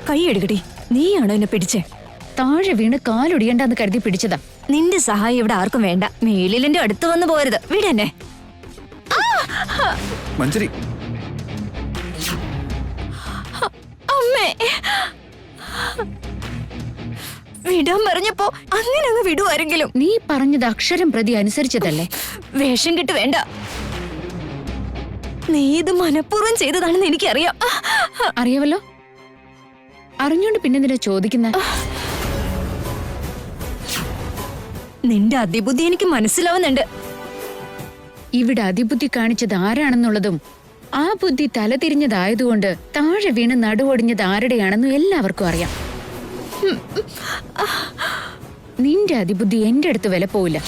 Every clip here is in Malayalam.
കൈയെടുക്കടി, നീയാണോ എന്നെ പിടിച്ചേ? താഴെ വീണ് കാലൊടിയണ്ടെന്ന് കരുതി പിടിച്ചതാ. നിന്റെ സഹായം ഇവിടെ ആർക്കും വേണ്ട. മേലിലിന്റെ അടുത്ത് വന്ന് പോരുത്. വിടെന്നെ. മഞ്ജരി, അമ്മേ, വിടാൻ പറഞ്ഞപ്പോ അങ്ങനെ അങ്ങ് വിടുവാരെങ്കിലും. നീ പറഞ്ഞത് അക്ഷരം പ്രതി അനുസരിച്ചതല്ലേ? വേഷം കിട്ട് വേണ്ട. നീ ഇത് മനഃപൂർവ്വം ചെയ്തതാണെന്ന് എനിക്കറിയാം. അറിയാവല്ലോ. അറിഞ്ഞോണ്ട് പിന്നെന്തിനാ ചോദിക്കുന്ന? നിന്റെ അതിബുദ്ധി എനിക്ക് മനസ്സിലാവുന്നുണ്ട്. ഇവിടെ അതിബുദ്ധി കാണിച്ചത് ആരാണെന്നുള്ളതും ആ ബുദ്ധി തലതിരിഞ്ഞതായതുകൊണ്ട് താഴെ വീണ് നടുവൊടിഞ്ഞത് ആരുടെയാണെന്നും എല്ലാവർക്കും അറിയാം. നിന്റെ അതിബുദ്ധി എന്റെ അടുത്ത് വില പോവില്ല.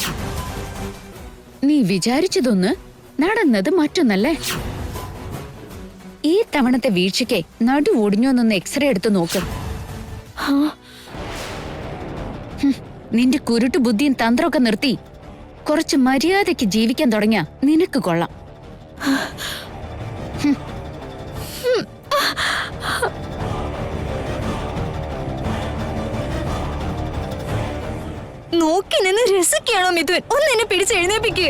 നീ വിചാരിച്ചതൊന്ന്, നടന്നത് മറ്റൊന്നല്ലേ? ഈ തവണത്തെ വീഴ്ചയ്ക്ക് നടു ഒടിഞ്ഞോന്നൊന്ന് എക്സ്റേ എടുത്ത് നോക്ക്. നിന്റെ കുരുട്ടു ബുദ്ധിയും തന്ത്രമൊക്കെ നിർത്തി കുറച്ച് മര്യാദയ്ക്ക് ജീവിക്കാൻ തുടങ്ങിയ നിനക്ക് കൊള്ളാം. നോക്കി നിന്ന് രസിക്കാണോ മിഥുൻ? ഒന്ന് എന്നെ പിടിച്ചെഴുന്നേപ്പിക്ക്.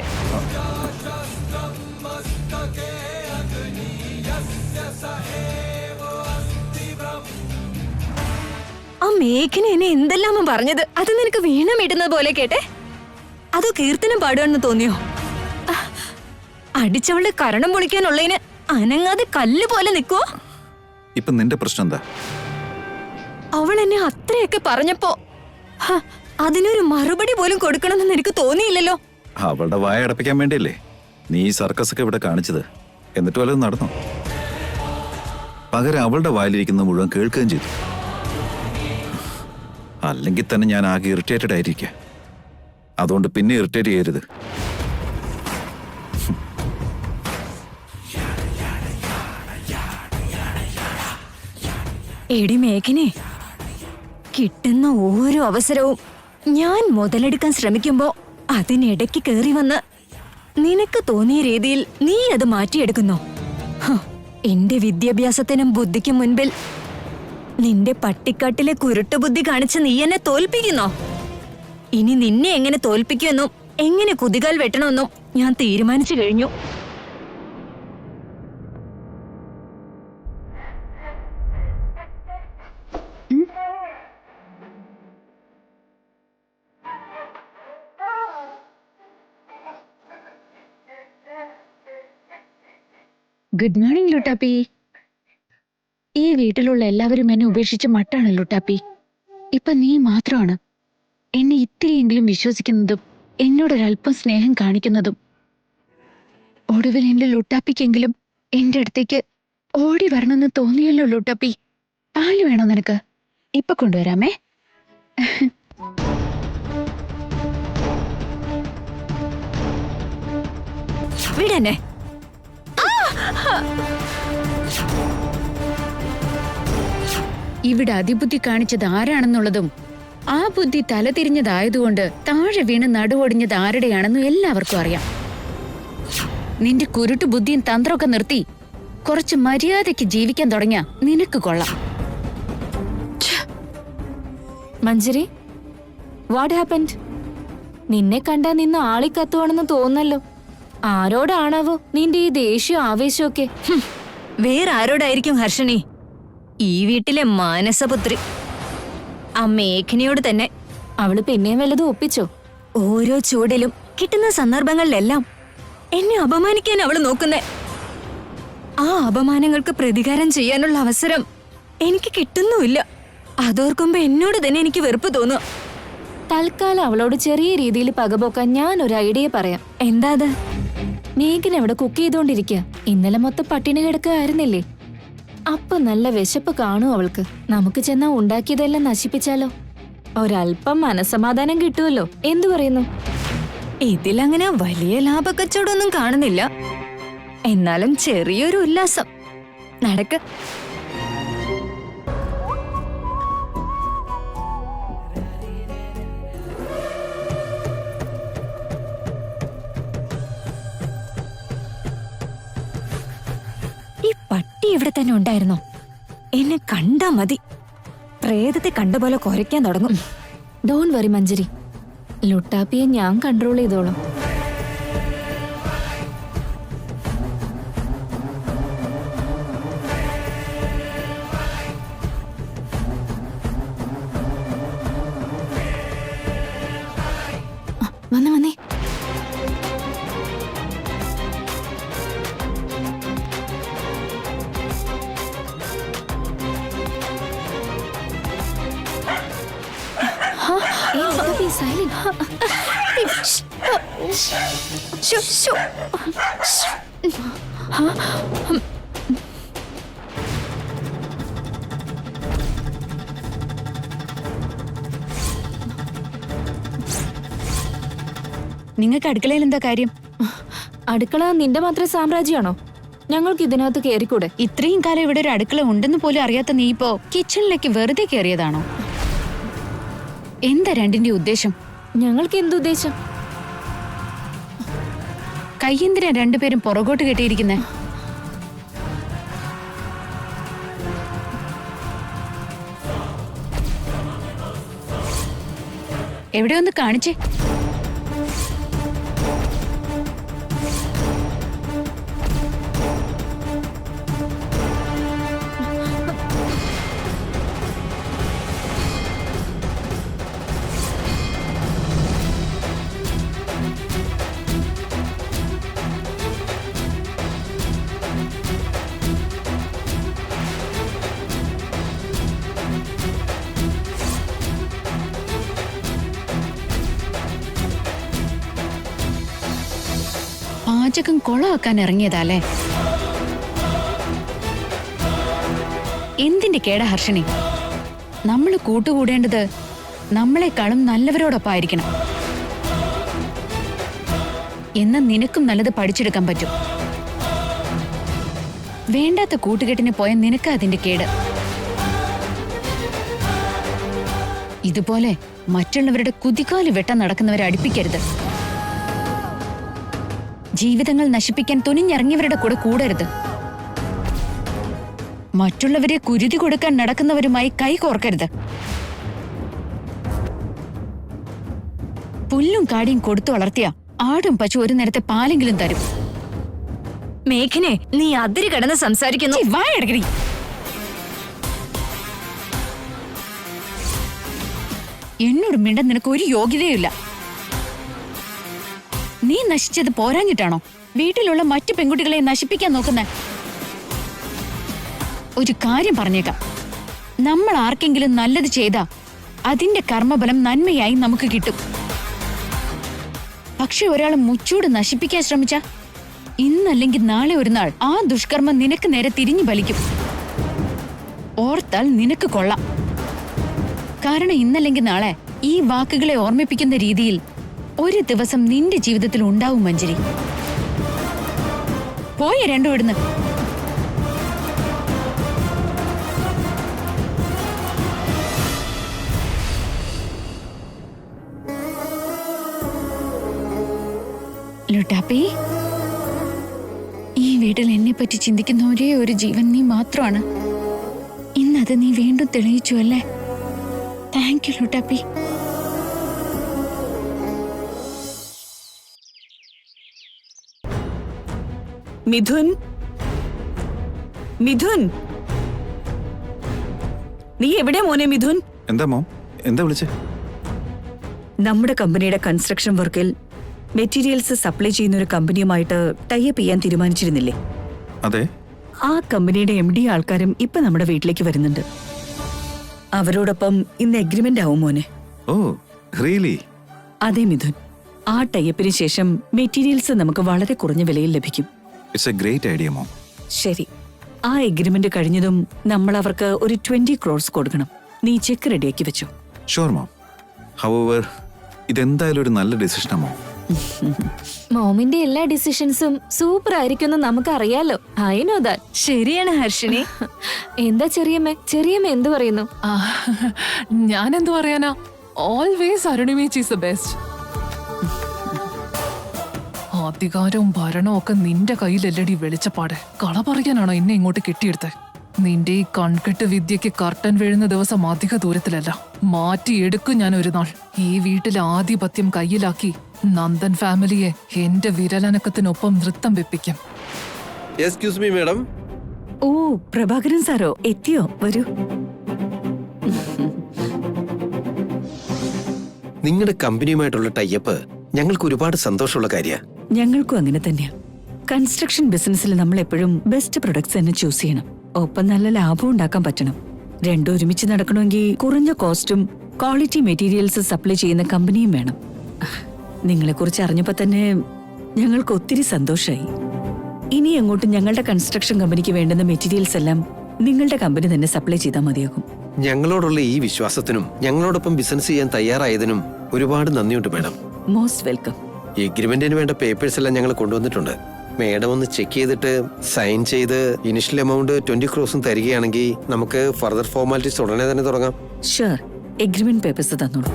ആ മേഘന എന്നെ എന്തെല്ലാമ പറഞ്ഞത്? അത് നിനക്ക് വീണം ഇടുന്നത് പോലെ കേട്ടെ? അതോ കീർത്തനം പാടുകയാണെന്ന് തോന്നിയോ? അടിച്ചവളുടെ കരണം പൊളിക്കാനുള്ളതിന് അനങ്ങാതെ കല്ല് പോലെ നിൽക്കുവോ? ഇപ്പൊ നിന്റെ പ്രശ്നം എന്താ? അവൾ എന്നെ അത്രയൊക്കെ പറഞ്ഞപ്പോ അതിനൊരു മറുപടി പോലും കൊടുക്കണമെന്ന് എനിക്ക് തോന്നിയില്ലല്ലോ. അവളുടെ വായ അടപ്പിക്കാൻ വേണ്ടിയല്ലേ നീ സർക്കസ് ഒക്കെ ഇവിടെ കാണിച്ചത്? എന്നിട്ട് വല്ലതും നടന്നോ? പകരം അവളുടെ വായിലിരിക്കുന്ന മുഴുവൻ കേൾക്കുകയും ചെയ്തു. അല്ലെങ്കിൽ തന്നെ ഞാൻ ആകെ ഇറിറ്റേറ്റഡ് ആയിരിക്കാം. അതുകൊണ്ട് പിന്നെ ഇറിറ്റേറ്റ് ചെയ്യരുത്. എടി മേഘനെ, കിട്ടുന്ന ഓരോ അവസരവും ഞാൻ മുതലെടുക്കാൻ ശ്രമിക്കുമ്പോ അതിനിടയ്ക്ക് കേറി വന്ന് നിനക്ക് തോന്നിയ രീതിയിൽ നീ അത് മാറ്റിയെടുക്കുന്നു. എന്റെ വിദ്യാഭ്യാസത്തിനും ബുദ്ധിക്കും മുൻപിൽ നിന്റെ പട്ടിക്കാട്ടിലെ കുരുട്ടുബുദ്ധി കാണിച്ച് നീ എന്നെ തോൽപ്പിക്കുന്നോ? ഇനി നിന്നെ എങ്ങനെ തോൽപ്പിക്കുമെന്നും എങ്ങനെ കുതികാൽ വെട്ടണമെന്നും ഞാൻ തീരുമാനിച്ചു കഴിഞ്ഞു. Good morning Luttappi. ഈ വീട്ടിലുള്ള എല്ലാവരും എന്നെ ഉപേക്ഷിച്ച് മട്ടാണ് ലുട്ടാപ്പി. ഇപ്പൊ നീ മാത്രമാണ് എന്നെ ഇത്തിരിയെങ്കിലും വിശ്വസിക്കുന്നതും എന്നോടൊരല്പം സ്നേഹം കാണിക്കുന്നതും. ഒടുവിൽ എന്റെ ലുട്ടാപ്പിക്കെങ്കിലും എന്റെ അടുത്തേക്ക് ഓടി വരണമെന്ന് തോന്നിയല്ലോ ലുട്ടാപ്പി. പാല് വേണോ നിനക്ക്? ഇപ്പൊ കൊണ്ടുവരാമേ. വിടന്നെ. ഇവിടെ അതിബുദ്ധി കാണിച്ചത് ആരാണെന്നുള്ളതും ആ ബുദ്ധി തലതിരിഞ്ഞതായതുകൊണ്ട് താഴെ വീണ് നടുവൊടിഞ്ഞത് ആരുടെയാണെന്നും എല്ലാവർക്കും അറിയാം. നിന്റെ കുരുട്ടു ബുദ്ധിയും തന്ത്രമൊക്കെ നിർത്തി കുറച്ച് മര്യാദയ്ക്ക് ജീവിക്കാൻ തുടങ്ങിയ നിനക്ക് കൊള്ളാം. മഞ്ജരി, വാട്ട് ഹാപ്പൻഡ്? നിന്നെ കണ്ടാ നിന്ന് ആളിക്കത്തുവാണെന്ന് തോന്നല്ലോ. ആരോടാണാവോ നിന്റെ ഈ ദേഷ്യം ആവേശമൊക്കെ? വേറെ ആരോടായിരിക്കും ഹർഷണി? ഈ വീട്ടിലെ മാനസപുത്രി ആ മേഘനയോട് തന്നെ. അവള് പിന്നെയും വല്ലതും ഒപ്പിച്ചോ? ഓരോ ചൂടിലും കിട്ടുന്ന സന്ദർഭങ്ങളിലെല്ലാം എന്നെ അപമാനിക്കാൻ അവള് നോക്കുന്നേ. ആ അപമാനങ്ങൾക്ക് പ്രതികാരം ചെയ്യാനുള്ള അവസരം എനിക്ക് കിട്ടുന്നുമില്ല. അതോർക്കുമ്പോ എന്നോട് തന്നെ എനിക്ക് വെറുപ്പ് തോന്നും. തൽക്കാലം അവളോട് ചെറിയ രീതിയിൽ പകപോക്കാൻ ഞാൻ ഒരു ഐഡിയ പറയാം. എന്താ അത്? മേഘന അവിടെ കുക്ക് ചെയ്തോണ്ടിരിക്കുക. ഇന്നലെ മൊത്തം പട്ടിണി കിടക്കുകയായിരുന്നില്ലേ? അപ്പൊ നല്ല വിശപ്പ് കാണും അവൾക്ക്. നമുക്ക് ചെന്നാ ഉണ്ടാക്കിയതെല്ലാം നശിപ്പിച്ചാലോ? ഒരല്പം മനസമാധാനം കിട്ടുമല്ലോ. എന്തു പറയുന്നു? ഇതിലങ്ങനെ വലിയ ലാഭക്കച്ചവടമൊന്നും കാണുന്നില്ല. എന്നാലും ചെറിയൊരു ഉല്ലാസം. നടക്ക്. ഈ പട്ടി ഇവിടെ തന്നെ ഉണ്ടായിരുന്നോ? എന്നെ കണ്ടാ മതി. പ്രേതത്തെ കണ്ട പോലെ കുരയ്ക്കാൻ തുടങ്ങും. ഡോൺ വറി മഞ്ജരി, ലുട്ടാപ്പിയെ ഞാൻ കൺട്രോൾ ചെയ്തോളാം. വന്നേ വന്നേ. നിങ്ങൾക്ക് അടുക്കളയിൽ എന്താ കാര്യം? അടുക്കള നിന്റെ മാത്രം സാമ്രാജ്യമാണോ? ഞങ്ങൾക്ക് ഇതിനകത്ത് കയറിക്കൂടെ? ഇത്രയും കാലം ഇവിടെ ഒരു അടുക്കള ഉണ്ടെന്ന് പോലും അറിയാത്ത നീ ഇപ്പോ കിച്ചണിലേക്ക് വെറുതെ കയറിയതാണോ? എന്താ രണ്ടിന്റെ ഉദ്ദേശം? ഞങ്ങൾക്ക് എന്തുദ്ദേശം? കയ്യെന്തിനാ രണ്ടുപേരും പുറകോട്ട് കെട്ടിയിരിക്കുന്നേ? എവിടെ ഒന്ന് കാണിച്ചേ. പാചകം കൊളമാക്കാൻ ഇറങ്ങിയതാലേ. എന്തിന്റെ കേടാ ഹർഷണി? നമ്മൾ കൂട്ടുകൂടേണ്ടത് നമ്മളെക്കാളും നല്ലവരോടൊപ്പമായിരിക്കണം. എന്ന് നിനക്കും നല്ലത് പഠിച്ചെടുക്കാൻ പറ്റും. വേണ്ടാത്ത കൂട്ടുകെട്ടിന് പോയ നിനക്ക് അതിന്റെ കേട്. ഇതുപോലെ മറ്റുള്ളവരുടെ കുതികാല് വെട്ടാൻ നടക്കുന്നവരെ അടുപ്പിക്കരുത്. ജീവിതങ്ങൾ നശിപ്പിക്കാൻ തുനിഞ്ഞിറങ്ങിയവരുടെ കൂടെ കൂടരുത്. മറ്റുള്ളവരെ കുരുതി കൊടുക്കാൻ നടക്കുന്നവരുമായി കൈ കോർക്കരുത്. പുല്ലും കാടിയും കൊടുത്തു വളർത്തിയ ആടും പശു ഒരു നേരത്തെ പാലെങ്കിലും തരും. മേഘനെ, നീ അതിര് കിടന്ന് സംസാരിക്കുന്നു. വായടക്കടി. എന്നോട് മിണ്ടാൻ നിനക്ക് ഒരു യോഗ്യതയുമില്ല. നീ നശിച്ചത് പോരാഞ്ഞിട്ടാണോ വീട്ടിലുള്ള മറ്റു പെൺകുട്ടികളെ നശിപ്പിക്കാൻ നോക്കുന്നേ? ഒരു കാര്യം പറഞ്ഞേക്കാം, നമ്മൾ ആർക്കെങ്കിലും നല്ലത് ചെയ്താ അതിന്റെ കർമ്മഫലം നന്മയായി നമുക്ക് കിട്ടും. പക്ഷെ ഒരാളെ മുച്ചൂട് നശിപ്പിക്കാൻ ശ്രമിച്ച ഇന്നല്ലെങ്കിൽ നാളെ ഒരു നാൾ ആ ദുഷ്കർമ്മം നിനക്ക് നേരെ തിരിഞ്ഞു ബലിക്കും. ഓർത്താൽ നിനക്ക് കൊള്ളാം. കാരണം ഇന്നല്ലെങ്കിൽ നാളെ ഈ വാക്കുകളെ ഓർമ്മിപ്പിക്കുന്ന രീതിയിൽ ഒരു ദിവസം നിന്റെ ജീവിതത്തിൽ ഉണ്ടാവും മഞ്ജരി. പോയ രണ്ടു ഇടുന്ന്. ലുട്ടാപ്പി, ഈ വീട്ടിൽ എന്നെ പറ്റി ചിന്തിക്കുന്ന ഒരേ ഒരു ജീവൻ നീ മാത്രമാണ്. ഇന്നത് നീ വീണ്ടും തെളിയിച്ചു അല്ലേ? Thank you Luttappi. മിഥുൻ, മിഥുൻ, നീ എവിടെയാ മോനെ? മിഥുൻ, എന്താ മോം, എന്താ വിളിച്ചേ? നമ്മുടെ കമ്പനിയുടെ കൺസ്ട്രക്ഷൻ വർക്കിൽ മെറ്റീരിയൽസ് സപ്ലൈ ചെയ്യുന്ന ഒരു കമ്പനിയുമായിട്ട് ടൈപ്പ് ചെയ്യാൻ തീരുമാനിച്ചിരുന്നില്ലേ? അതെ. ആ കമ്പനിയുടെ MD ആൾക്കാരും ഇപ്പൊ നമ്മുടെ വീട്ടിലേക്ക് വരുന്നുണ്ട്. അവരോടൊപ്പം ഇന്ന് എഗ്രിമെന്റ് ആവും മോനെ. Oh really? അതെ മിഥുൻ, ആ ടൈപ്പിന് ശേഷം മെറ്റീരിയൽസ് നമുക്ക് വളരെ കുറഞ്ഞ വിലയിൽ ലഭിക്കും. It's A great idea mom. ശരി, ആ എഗ്രിമെന്റ് കഴിഞ്ഞതും നമ്മൾ അവർക്ക് ഒരു 20 crores കൊടുക്കണം. നീ ചെക്ക് റെഡിയാക്കി വെച്ചോ. Sure mom. ഹൗവർ ഇതെന്തായാലും ഒരു നല്ല ഡിസിഷനാ മോം. മോമിന്റെ എല്ലാ ഡിസിഷൻസും സൂപ്പർ ആയിരിക്കുമെന്ന് നമുക്കറിയാലോ. I know that. ശരിയാണ് ഹർഷിനി. എന്താ ചെറിയമ്മ എന്തു പറയുന്നു? ഞാൻ എന്തു പറയാനാ, ഓൾവേസ് അരുണിമേച്ചി ഈസ് ദ ബെസ്റ്റ്. അധികാരവും ഭരണവും ഒക്കെ നിന്റെ കയ്യിലല്ലടി വെളിച്ചപ്പാടെ. കള പറയാനാണോ എന്നെ ഇങ്ങോട്ട് കെട്ടിയെടുത്തേ? നിന്റെ ഈ കൺകെട്ട് വിദ്യക്ക് കർട്ടൻ വീഴുന്ന ദിവസം അധിക ദൂരത്തിലല്ല. മാറ്റിയെടുക്കും ഞാൻ ഒരു നാൾ. ഈ വീട്ടിലെ ആധിപത്യം കയ്യിലാക്കി നന്ദൻ ഫാമിലിയെ എന്റെ വിരലനക്കത്തിനൊപ്പം നൃത്തം വെപ്പിക്കും. Excuse me madam. ഓ, പ്രഭാകരൻ സാറോ, എത്തിയോ? വരൂ. നിങ്ങളുടെ കമ്പനിയുമായിട്ടുള്ള ടൈപ്പ് ഞങ്ങൾക്ക് ഒരുപാട് സന്തോഷമുള്ള കാര്യമാണ്. ഞങ്ങൾക്കും അങ്ങനെ തന്നെയാ. കൺസ്ട്രക്ഷൻ ബിസിനസ്സിൽ നമ്മൾ എപ്പോഴും ബെസ്റ്റ് പ്രൊഡക്ട്സ് തന്നെ ചൂസ് ചെയ്യണം. ഒപ്പം നല്ല ലാഭം ഉണ്ടാക്കാൻ പറ്റണം. രണ്ടും ഒരുമിച്ച് നടക്കണമെങ്കിൽ കുറഞ്ഞ കോസ്റ്റും ക്വാളിറ്റി മെറ്റീരിയൽസ് സപ്ലൈ ചെയ്യുന്ന കമ്പനിയും വേണം. നിങ്ങളെക്കുറിച്ച് അറിഞ്ഞപ്പോൾ തന്നെ ഞങ്ങൾക്ക് ഒത്തിരി സന്തോഷമായി. ഇനി അങ്ങോട്ട് ഞങ്ങളുടെ കൺസ്ട്രക്ഷൻ കമ്പനിക്ക് വേണ്ടുന്ന മെറ്റീരിയൽസ് എല്ലാം നിങ്ങളുടെ കമ്പനി തന്നെ സപ്ലൈ ചെയ്താൽ മതിയാകും. ഞങ്ങളോടുള്ള ഈ വിശ്വാസത്തിനും ഞങ്ങളോടൊപ്പം ബിസിനസ് ചെയ്യാൻ തയ്യാറായതിനും ഒരുപാട് നന്ദിയുണ്ട് മാഡം. Most welcome. എഗ്രിമെന്റിന് വേണ്ട പേപ്പേഴ്സ് എല്ലാം ഞങ്ങൾ കൊണ്ടുവന്നിട്ടുണ്ട്. മാഡം ഒന്ന് ചെക്ക് ചെയ്തിട്ട് സൈൻ ചെയ്ത് ഇനിഷ്യൽ എമൗണ്ട് 20 crores തരികയാണെങ്കിൽ നമുക്ക് ഫർദർ ഫോർമാലിറ്റീസ് ഉടനെ തന്നെ തുടങ്ങാം. ഷുവർ. എഗ്രിമെന്റ് പേപ്പേഴ്സ് തന്നോളൂ.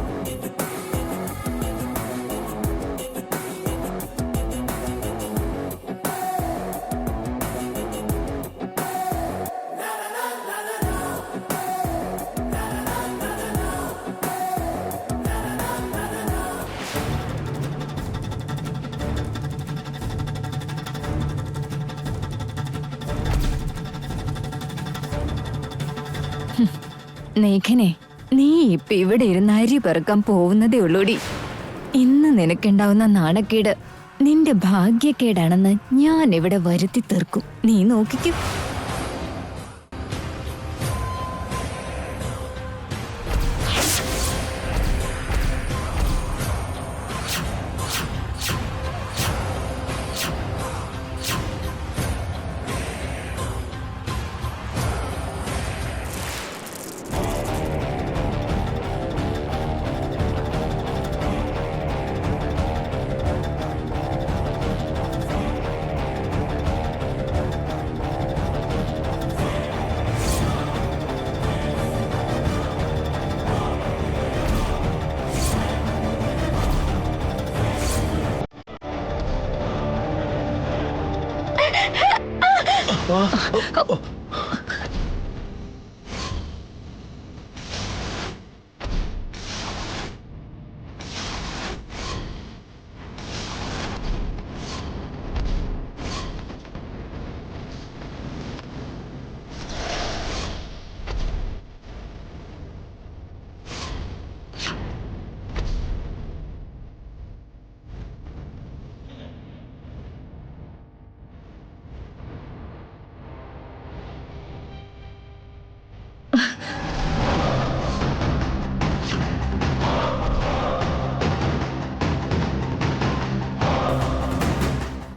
മേഘനെ, നീ ഇപ്പൊ ഇവിടെ ഇരുന്ന് അരി പെറുക്കാൻ പോകുന്നതേ ഉള്ളൂടി. ഇന്ന് നിനക്കുണ്ടാവുന്ന നാണക്കേട് നിന്റെ ഭാഗ്യക്കേടാണെന്ന് ഞാൻ ഇവിടെ വരുത്തി തീർക്കും. നീ നോക്കിക്കും.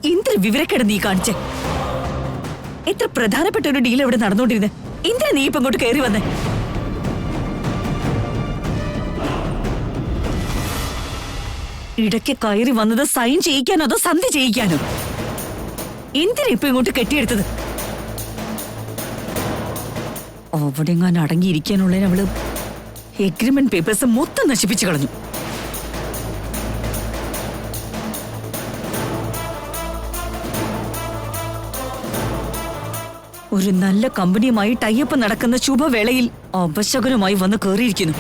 എന്തൊരു വിവരക്കേട് നീ കാണിച്ചേ. എത്ര പ്രധാനപ്പെട്ട ഒരു ഡീൽ ഇവിടെ നടന്നുകൊണ്ടിരുന്നത്. എന്തിനാ നീ ഇപ്പൊ ഇങ്ങോട്ട് കയറി വന്നേ? ഇടയ്ക്ക് കയറി വന്നത് സൈൻ ചെയ്യിക്കാനോ അതോ സന്ധി ചെയ്യിക്കാനോ? എന്തിനാ ഇപ്പൊ ഇങ്ങോട്ട് കെട്ടിയെടുത്തത്? അവിടെ ഞാൻ അടങ്ങിയിരിക്കാനുള്ളതിന് അവള് എഗ്രിമെന്റ് പേപ്പേഴ്സ് മൊത്തം നശിപ്പിച്ചു കളഞ്ഞു. ഒരു നല്ല കമ്പനിയുമായി ടൈപ്പ് നടക്കുന്ന ശുഭവേളയിൽ അപശകനുമായി വന്ന് കയറിയിരിക്കുന്നു.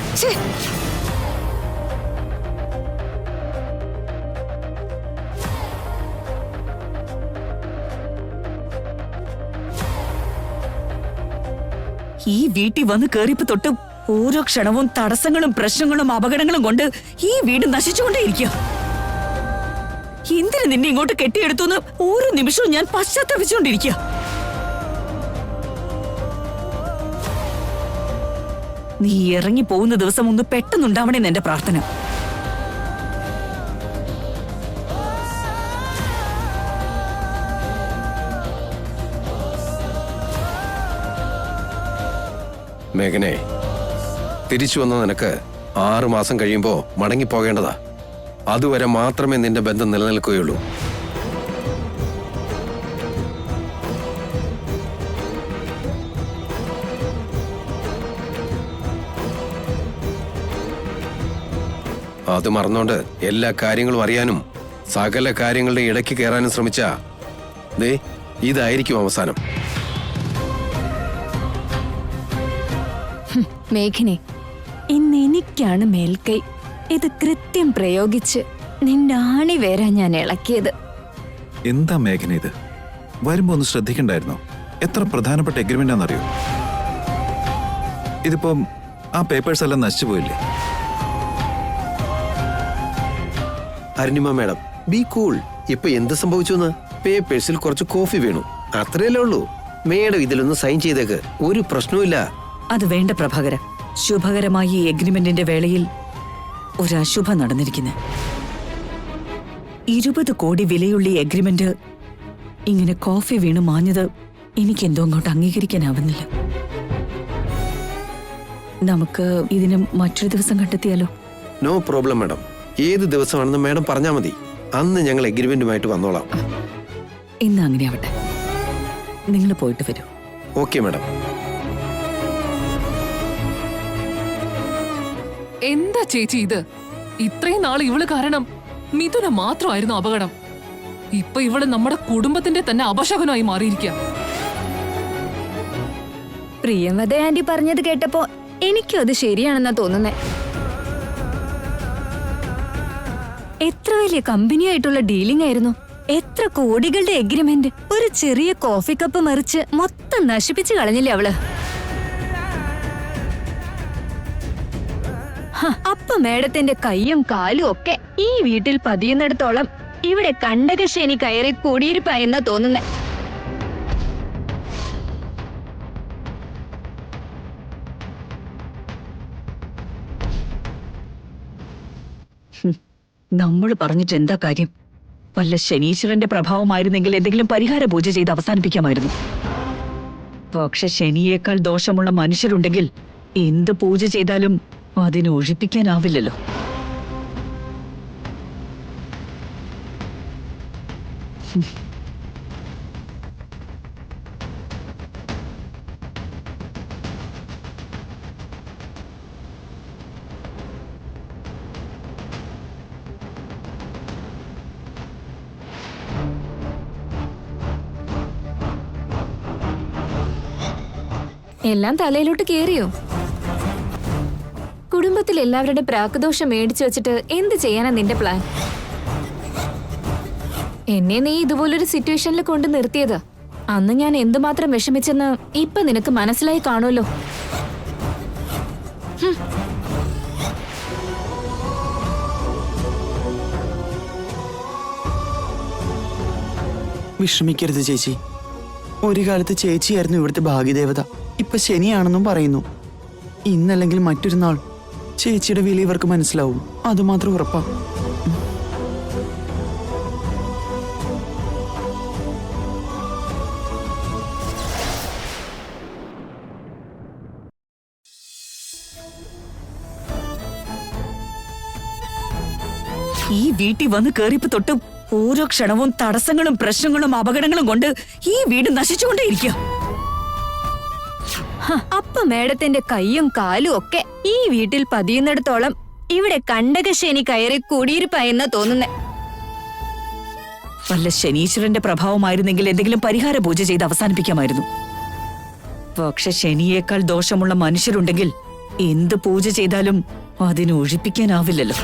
ഈ വീട്ടിൽ വന്ന് കയറിയപ്പോ തൊട്ട് ഓരോ ക്ഷണവും തടസ്സങ്ങളും പ്രശ്നങ്ങളും അപകടങ്ങളും കൊണ്ട് ഈ വീട് നശിച്ചുകൊണ്ടേയിരിക്കുക. എന്തിനു നിന്നെ ഇങ്ങോട്ട് കെട്ടിയെടുത്തു ഓരോ നിമിഷവും ഞാൻ പശ്ചാത്തപിച്ചുകൊണ്ടിരിക്കുക. നീ ഇറങ്ങി പോകുന്ന ദിവസം ഒന്ന് പെട്ടെന്നുണ്ടാവണേന്ന് എന്റെ പ്രാർത്ഥന. മേഘനെ, തിരിച്ചു വന്ന നിനക്ക് 6 മാസം കഴിയുമ്പോ മടങ്ങിപ്പോകേണ്ടതാ. അതുവരെ മാത്രമേ നിന്റെ ബന്ധം നിലനിൽക്കുകയുള്ളൂ. അത് മറന്നോണ്ട് എല്ലാ കാര്യങ്ങളും അറിയാനും സകല കാര്യങ്ങളുടെ ഇടയ്ക്ക് കയറാനും ശ്രമിച്ചാ ദേ ഇതായിരിക്കും അവസാനം. മേഘിനെ, ഇന്ന് എനിക്കാണ് മേൽക്കൈ. ഇത് കൃത്യം പ്രയോഗിച്ച് നിന്റെ ആണി വരാൻ ഞാൻ ഇളക്കിയത്. എന്താ മേഘന ഇത്? വരുമ്പോ ഒന്ന് ശ്രദ്ധിക്കണ്ടായിരുന്നോ? എത്ര പ്രധാനപ്പെട്ട എഗ്രിമെന്റ് ആണെന്നറിയോ? ഇതിപ്പം ആ പേപ്പേഴ്സ് എല്ലാം നശിച്ചു പോയില്ലേ? Arunima madam, B cool. ഇപ്പൊ എന്ത് സംഭവിച്ചു? പേപ്പേഴ്സിൽ കുറച്ച് കോഫി വീണു, അത്രയല്ലേ ഉള്ളൂ. മേഡം ഇതിലൊന്ന് സൈൻ ചെയ്തേക്ക്, ഒരു പ്രശ്നവുമില്ല. അത് വേണ്ട പ്രഭാകര. ശുഭകരമായ ഈ എഗ്രിമെന്റിന്റെ വേളയിൽ ഒരു അശുഭം നടന്നിരിക്കുന്നു. 20 കോടി വിലയുള്ള ഈ എഗ്രിമെന്റ് ഇങ്ങനെ കോഫി വീണ് മാഞ്ഞത് എനിക്കെന്തോ അങ്ങോട്ട് അംഗീകരിക്കാനാവുന്നില്ല. നമുക്ക് ഇതിന് മറ്റൊരു ദിവസം കണ്ടെത്തിയാലോ? No problem madam. ഏത് ദിവസമാണെന്ന് മാഡം പറഞ്ഞാൽ മതി, അന്ന് ഞങ്ങൾ എഗ്രിമെന്റുമായിട്ട് വന്നോളാം. ഇന്ന് അങ്ങനെ ആവട്ടെ. നിങ്ങൾ പോയിട്ട് വരൂ. Okay madam. എന്താ ചേച്ചി ഇത്? ഇത്രയും നാൾ ഇവള് കാരണം മിഥുന മാത്രമായിരുന്നു അപകടം. ഇപ്പൊ ഇവള് നമ്മുടെ കുടുംബത്തിന്റെ തന്നെ അപശകുനമായി മാറിയിരിക്കുക. പ്രിയമത ആന്റി പറഞ്ഞത് കേട്ടപ്പോ എനിക്കും അത് ശരിയാണെന്നാ തോന്നുന്നേ. എത്ര വലിയ കമ്പനിയായിട്ടുള്ള ഡീലിംഗ് ആയിരുന്നു, എത്ര കോടികളുടെ എഗ്രിമെന്റ്. ഒരു ചെറിയ കോഫി കപ്പ് മറിച്ച് മൊത്തം നശിപ്പിച്ചു കളഞ്ഞില്ലേ അവള്. അപ്പൊ മേഡത്തിന്റെ കൈയും കാലും ഒക്കെ ഈ വീട്ടിൽ പതിയുന്നിടത്തോളം ഇവിടെ കണ്ടകശേനി കയറി കൂടിയിരിപ്പായെന്നാ തോന്നുന്നേ. നമ്മൾ പറഞ്ഞിട്ട് എന്താ കാര്യം? വല്ല ശനീശ്വരന്റെ പ്രഭാവമായിരുന്നെങ്കിൽ എന്തെങ്കിലും പരിഹാര പൂജ ചെയ്ത് അവസാനിപ്പിക്കാമായിരുന്നു. പക്ഷെ ശനിയേക്കാൾ ദോഷമുള്ള മനുഷ്യരുണ്ടെങ്കിൽ എന്ത് പൂജ ചെയ്താലും അതിനെ ഒഴിപ്പിക്കാനാവില്ലല്ലോ. എല്ലാം തലയിലോട്ട് കേറിയോ? കുടുംബത്തിൽ എല്ലാവരുടെ പ്രാകദോഷം മേടിച്ചു വെച്ചിട്ട് എന്ത് ചെയ്യാനാ നിന്റെ പ്ലാൻ? എന്നെ നീ ഇതുപോലൊരു സിറ്റുവേഷനിൽ കൊണ്ട് നിർത്തിയത് അന്ന് ഞാൻ എന്തുമാത്രം വിഷമിച്ചെന്ന് ഇപ്പൊ നിനക്ക് മനസ്സിലായി കാണുമല്ലോ. വിഷമിക്കരുത് ചേച്ചി. ഒരു കാലത്ത് ചേച്ചിയായിരുന്നു ഇവിടുത്തെ ഭാഗ്യദേവത. ഇപ്പൊ ശനിയാണെന്നും പറയുന്നു. ഇന്നല്ലെങ്കിൽ മറ്റൊരു നാൾ ചേച്ചിയുടെ വില ഇവർക്ക് മനസ്സിലാവും, അതുമാത്രം ഉറപ്പാ. ഈ വീട്ടിൽ വന്ന് കേറിയപ്പോ തൊട്ടും ഓരോ ക്ഷണവും തടസ്സങ്ങളും പ്രശ്നങ്ങളും അപകടങ്ങളും കൊണ്ട് ഈ വീട് നശിച്ചുകൊണ്ടേയിരിക്കുക. അപ്പൊ മേഡത്തിന്റെ കൈയും കാലും ഒക്കെ ഈ വീട്ടിൽ പതിയുന്നിടത്തോളം ഇവിടെ കണ്ടകശേനി കയറി കൂടിയിരിപ്പായെന്നാ തോന്നുന്നേ. വല്ല ശനീശ്വരന്റെ പ്രഭാവമായിരുന്നെങ്കിൽ എന്തെങ്കിലും പരിഹാര പൂജ ചെയ്ത് അവസാനിപ്പിക്കാമായിരുന്നു. പക്ഷെ ശനിയേക്കാൾ ദോഷമുള്ള മനുഷ്യരുണ്ടെങ്കിൽ എന്ത് പൂജ ചെയ്താലും അതിനെ ഒഴിപ്പിക്കാനാവില്ലല്ലോ.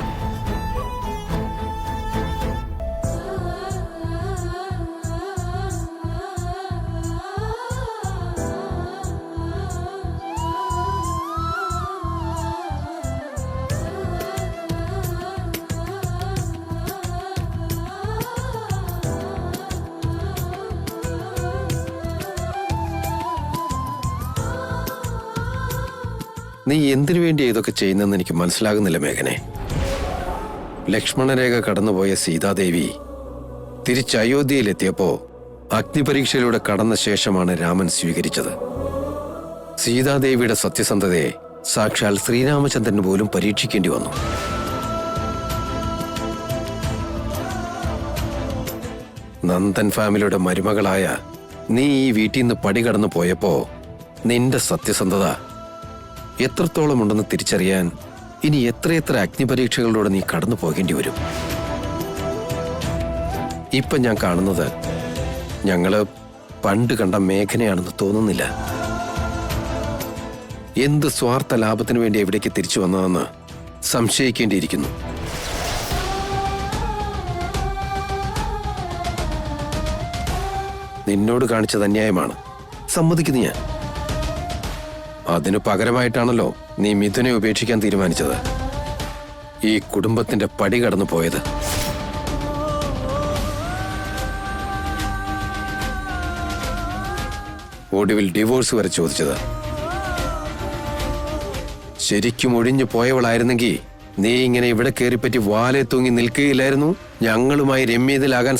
നീ എന്തിനു വേണ്ടി ഇതൊക്കെ ചെയ്യുന്നെന്ന് എനിക്ക് മനസ്സിലാകുന്നില്ല മേഘനെ. ലക്ഷ്മണരേഖ കടന്നുപോയ സീതാദേവി തിരിച്ച് അയോധ്യയിലെത്തിയപ്പോ അഗ്നിപരീക്ഷയിലൂടെ കടന്ന ശേഷമാണ് രാമൻ സ്വീകരിച്ചത്. സീതാദേവിയുടെ സത്യസന്ധതയെ സാക്ഷാൽ ശ്രീരാമചന്ദ്രന് പോലും പരീക്ഷിക്കേണ്ടി വന്നു. നന്ദൻ ഫാമിലിയുടെ മരുമകളായ നീ ഈ വീട്ടിൽ നിന്ന് പടി കടന്നു പോയപ്പോ നിന്റെ സത്യസന്ധത എത്രത്തോളം ഉണ്ടെന്ന് തിരിച്ചറിയാൻ ഇനി എത്രയെത്ര അഗ്നിപരീക്ഷകളിലൂടെ നീ കടന്നു പോകേണ്ടി വരും. ഇപ്പൊ ഞാൻ കാണുന്നത് ഞങ്ങള് പണ്ട് കണ്ട മേഘനയാണെന്ന് തോന്നുന്നില്ല. എന്ത് സ്വാർത്ഥ ലാഭത്തിനു വേണ്ടി എവിടേക്ക് തിരിച്ചു വന്നതെന്ന് സംശയിക്കേണ്ടിയിരിക്കുന്നു. നിന്നോട് കാണിച്ചത് അന്യായമാണ്, സമ്മതിക്കുന്നു ഞാൻ. അതിനു പകരമായിട്ടാണല്ലോ നീ മിഥുനെ ഉപേക്ഷിക്കാൻ തീരുമാനിച്ചത്, ഈ കുടുംബത്തിന്റെ പടി കടന്നു പോയത്. ഒടുവിൽ ഡിവോഴ്സ് വരെ ചോദിച്ചത്. ശരിക്കും ഒഴിഞ്ഞു പോയവളായിരുന്നെങ്കിൽ നീ ഇങ്ങനെ ഇവിടെ കയറിപ്പറ്റി വാലെ തൂങ്ങി നിൽക്കുകയില്ലായിരുന്നു. ഞങ്ങളുമായി രമ്യതയിലാകാൻ